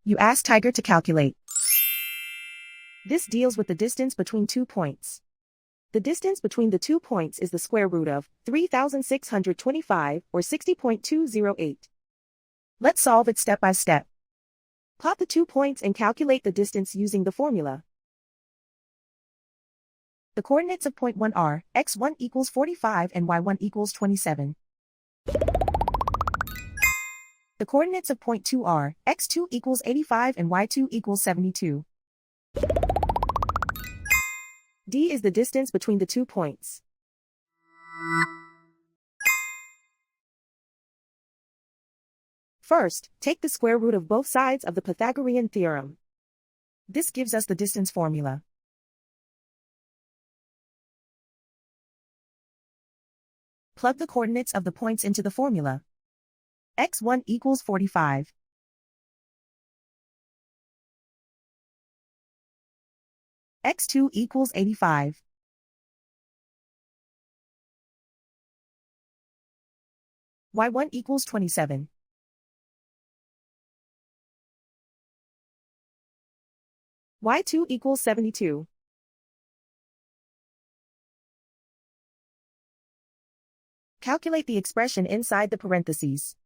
You ask Tiger to calculate. This deals with the distance between 2 points. The distance between the 2 points is the square root of 3,625 or 60.208. Let's solve it step by step. Plot the 2 points and calculate the distance using the formula. The coordinates of point 1 are x1 equals 45 and y1 equals 27. The coordinates of point 2 are x2 equals 85 and y2 equals 72. D is the distance between the 2 points. First, take the square root of both sides of the Pythagorean theorem. This gives us the distance formula. Plug the coordinates of the points into the formula. x1 equals 45. x2 equals 85. y1 equals 27. y2 equals 72. Calculate the expression inside the parentheses.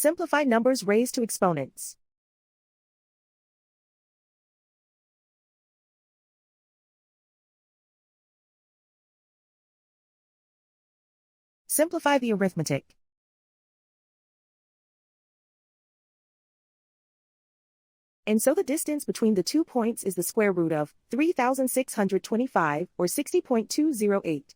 Simplify numbers raised to exponents. Simplify the arithmetic. And so the distance between the 2 points is the square root of 3,625 or 60.208.